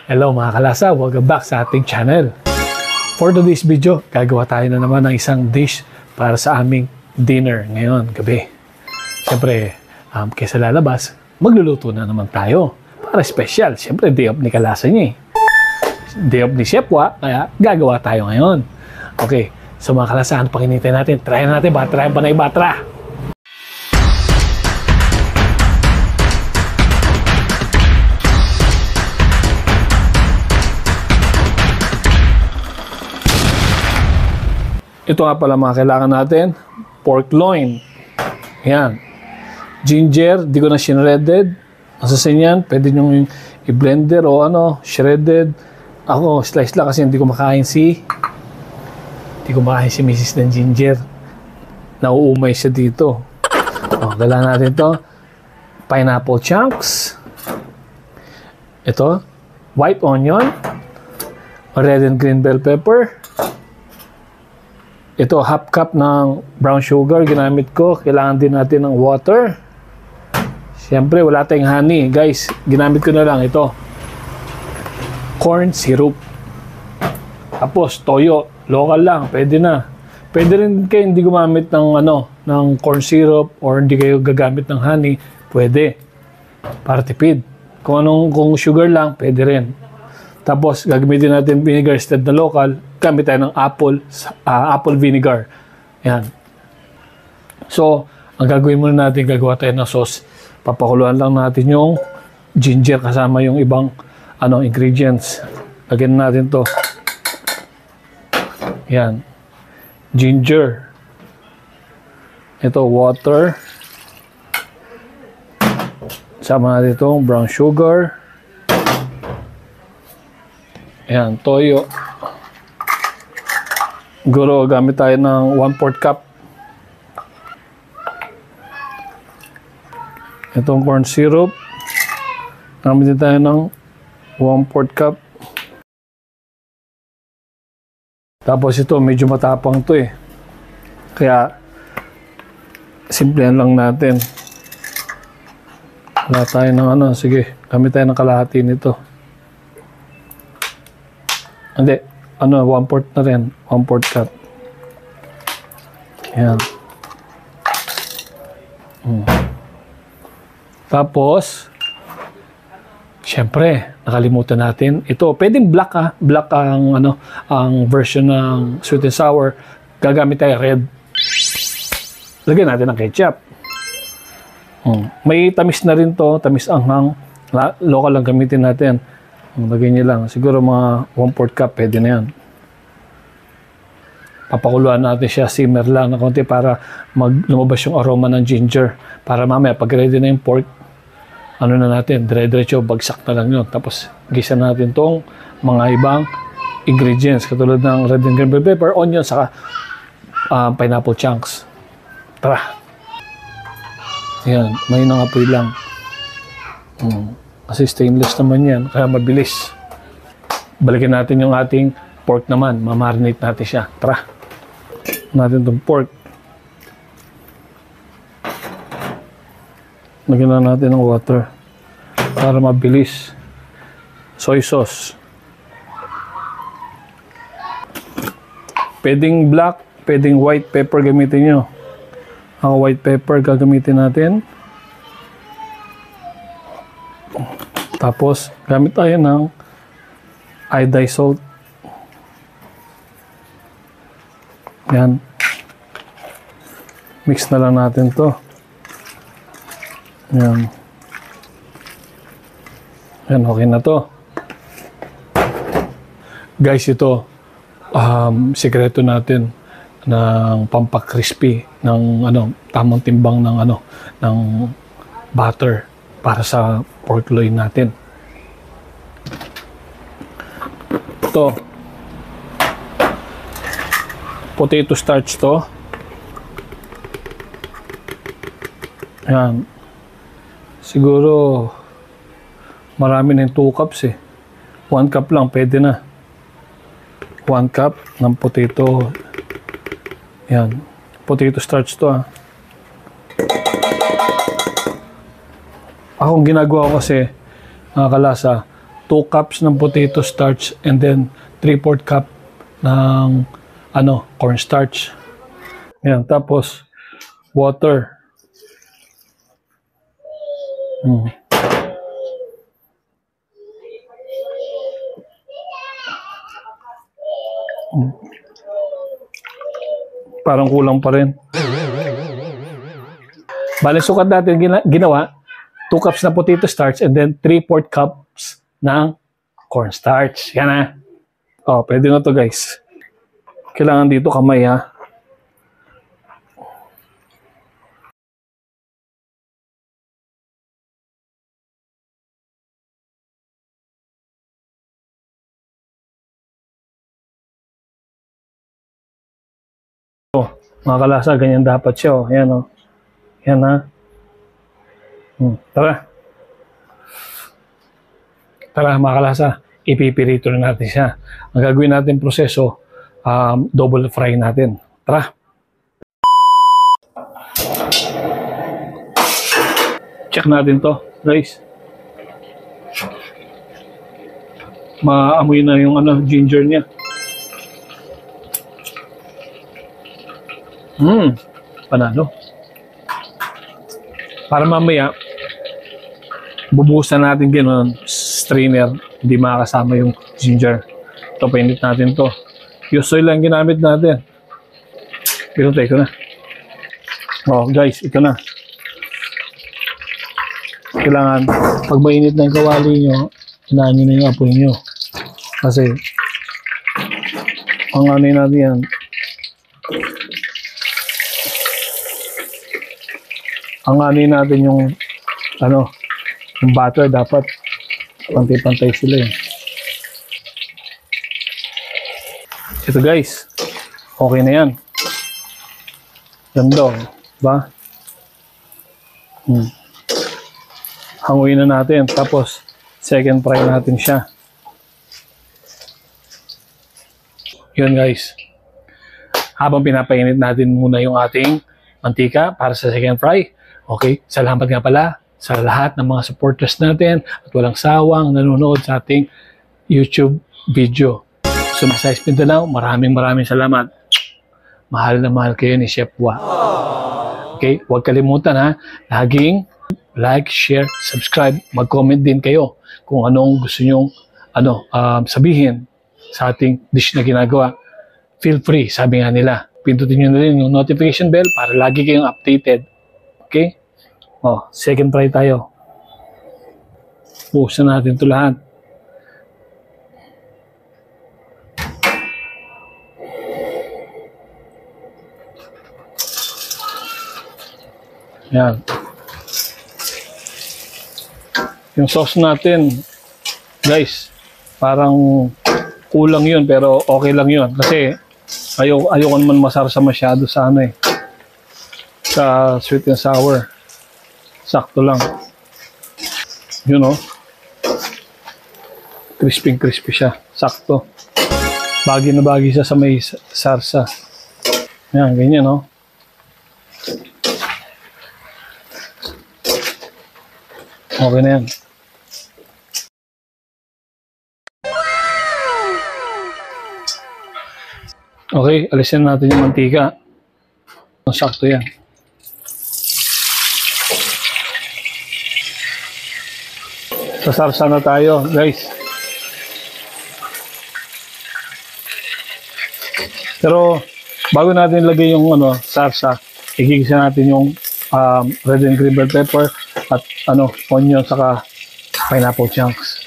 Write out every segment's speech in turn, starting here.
Hello mga kalasa, welcome back sa ating channel. For today's video, gagawa tayo na naman ng isang dish para sa aming dinner ngayon, gabi. Siyempre, kaysa lalabas, magluluto na naman tayo. Para special, siyempre day off ni kalasa niya eh. Day off ni Chef Wa, kaya gagawa tayo ngayon. Okay, so mga kalasa, ano pa kinintay natin? Try natin, try pa na ibatra. Ito nga pala mga kailangan natin, pork loin. Yan. Ginger, di ko na shredded. Masasin yan, pwede nyo i-blender o shredded. Ako, slice lang kasi hindi ko makain si Mrs. ng ginger. Nauumay siya dito. O, dala natin to. Pineapple chunks. Ito, white onion. Red and green bell pepper. Ito, half cup ng brown sugar ginamit ko. Kailangan din natin ng water. Siyempre, wala tayong honey. Guys, ginamit ko na lang ito. Corn syrup. Tapos, toyo. Local lang. Pwede na. Pwede rin kayo hindi gumamit ng, ng corn syrup or hindi kayo gagamit ng honey. Pwede. Para tipid. Kung sugar lang, pwede rin. Tapos, gagamitin natin vinegar instead na local. Gamit tayo ng apple vinegar. Yan. So, ang gagawin muna natin, gagawa tayo ng sauce. Papakuluan lang natin yung ginger kasama yung ibang ingredients. Lagyan natin to. Yan. Ginger. Ito, water. Sama natin itong brown sugar. Yan, toyo. Siguro gamit tayo ng 1/4 cup. Itong corn syrup. Gamit din tayo ng 1/4 cup. Tapos ito, medyo matapang to eh. Kaya, simplihan lang natin. Wala tayo ng sige, gamit tayo ng kalahati nito. Hindi. 1/4 na rin. 1/4 cup. Yan. Tapos, syempre, nakalimutan natin. Ito, pwedeng black Black ang version ng sweet and sour. Gagamit tayo red. Lagyan natin ng ketchup. May tamis na rin to. Tamis anghang. Local lang gamitin natin. Lagyan nyo lang. Siguro mga 1/4 cup, pwede na yan. Papakuluan natin siya, simmer lang na konti para lumabas yung aroma ng ginger. Para mamaya, pag ready na yung pork, na natin, dire-diretso, bagsak na lang yun. Tapos, gisa natin tong mga ibang ingredients, katulad ng red and green bell pepper, onion, saka pineapple chunks. Tara! Yan, may nangapoy lang. Kasi stainless naman yan, kaya mabilis. Balikin natin yung ating pork naman, mamarinate natin siya. Tara, natin itong pork. Lagyan na natin ng water para mabilis. Soy sauce. Pwedeng black, pwedeng white pepper gamitin nyo. Ang white pepper gagamitin natin. Tapos, gamit tayo ng iodized salt. Yan. Mix na lang natin to. Yan. Yan, okay na to. Guys, ito, sikreto natin ng pampakrispy, ng tamang timbang ng butter para sa pork loin natin. Ito, potato starch to. Yan. Siguro marami na yung 2 cups eh. 1 cup lang, pwede na. 1 cup ng potato. Yan. Potato starch to Akong ginagawa ko kasi, mga kalasa, 2 cups ng potato starch, and then 3/4 cup ng cornstarch. Yan, tapos water. Parang kulang pa rin. Bale, sukat natin ginawa, 2 cups na potato starch and then 3/4 cups ng cornstarch. Yan na. Pwede na to guys. Kailangan dito kamay ha. Mga kalasa, ganyan dapat siya. Ayan o. Yan ha. Tara. Tara mga kalasa, ipipirito na natin siya. Ang gagawin natin proseso, double fry natin. Tara. Check natin to, guys. Maamoy na yung ginger niya. Panalo. Para mamaya, bubuhusan natin gano'n, strainer, hindi makakasama yung ginger. Ito, painit natin to. Yung soy lang ginamit natin. Pinutay ko na. Guys, ito na. Kailangan, pag mainit na yung kawali nyo, hinaan nyo na yung apoy nyo. Kasi, ang natin yan, natin yung yung butter dapat pantay-pantay sila Ito guys, okay na yan. Ganda, ba? Hanguin na natin, tapos second fry natin siya. Yun guys. Habang pinapainit natin muna yung ating mantika para sa second fry. Okay, salamat nga pala sa lahat ng mga supporters natin at walang sawang nanonood sa ating YouTube video. Sumasayas Mindanao, maraming salamat. Mahal na mahal kayo ni Chef Wa. Okay, huwag kalimutan ha, laging like, share, subscribe, mag-comment din kayo kung anong gusto nyong sabihin sa ating dish na ginagawa. Feel free, sabi nga nila. Pindutin nyo na rin yung notification bell para lagi kayong updated. Okay? Second fry tayo. Buhusan natin ito lahat. Yan. Yung sauce natin, guys, parang kulang yun, pero okay lang yun. Kasi ayoko naman masarsa masyado sa sa sweet and sour. Sakto lang. Yun crispy siya. Sakto. Bagay na bagay siya sa may sarsa. Yan, ganyan Okay na yan. Okay, alisin natin yung mantika. Sakto yan. Sasarsa na tayo, guys. Pero bago natin ilagay yung sarsa, igigisa natin yung red and green bell pepper at onion saka pineapple chunks.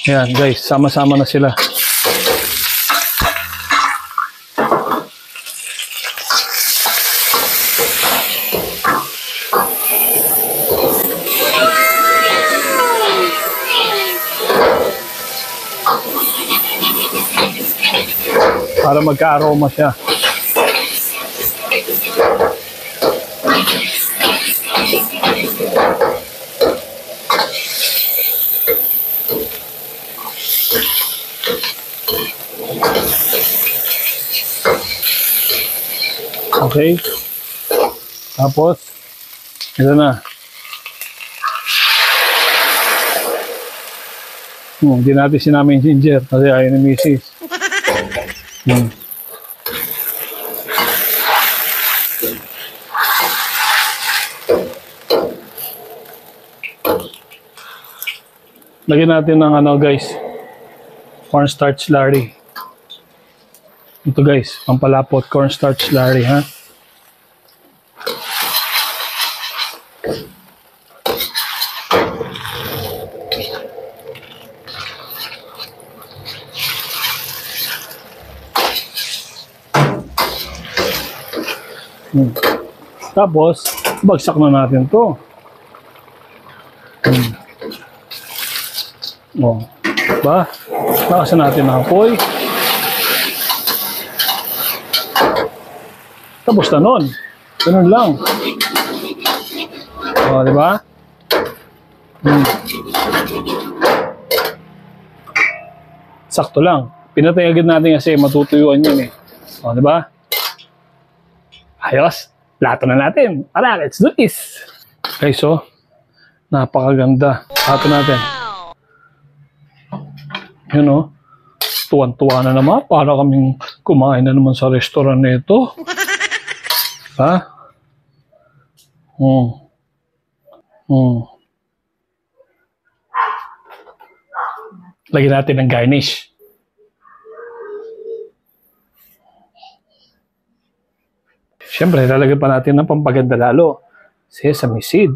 Yan guys, sama-sama na sila. Para magka-aroma siya. Okay? Tapos, ito na. Hindi natin sinama yung ginger kasi ayaw ni Mrs. Lagyan natin ng ano guys, cornstarch slurry. Ito guys, pampalapot cornstarch slurry ha. Tapos, bagsak na natin to. O, diba? Lakasan natin ang apoy. Tapos na nun. Ganun lang. O, diba? Sakto lang. Pinatay agad natin kasi matutuyuan yun eh. O, diba? Ayos. Plato na natin. Tara, let's do this. Okay, so, napakaganda. Plato natin. Yun o. Tuwan-tuwa na naman. Para kaming kumain na naman sa restaurant na ito. Ha? Lagyan natin ng garnish. Siyempre, lalagyan pa natin ng pampaganda lalo. Sesame seed.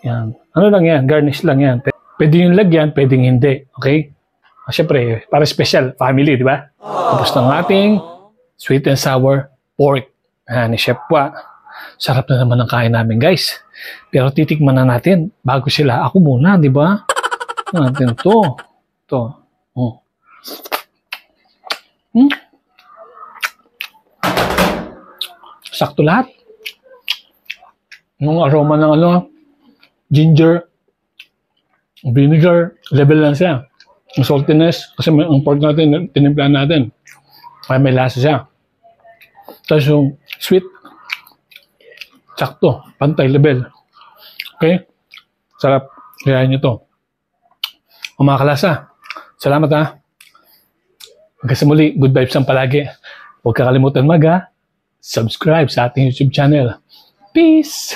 Yan. Ano lang yan? Garnish lang yan. Pwede yung lagyan, pwedeng hindi. Okay? Siyempre, para special. Family, di ba? Tapos ng ating sweet and sour pork. Ni Chef Wa. Sarap na naman ang kain namin, guys. Pero titikman na natin bago sila. Ako muna, di ba? Natin to. Ito. Sakto lahat. Yung aroma ng ano, ginger, vinegar, level lang siya. Ang saltiness, kasi ang pork natin, tinimplahan natin. Kaya may lasa siya. Tapos yung sweet, sakto, pantay level. Okay? Sarap. Kaya nyo to. Mga kalasa, salamat ha. Hanggang sa muli, good vibes ang palagi. Huwag kakalimutan subscribe sa ating YouTube channel. Peace!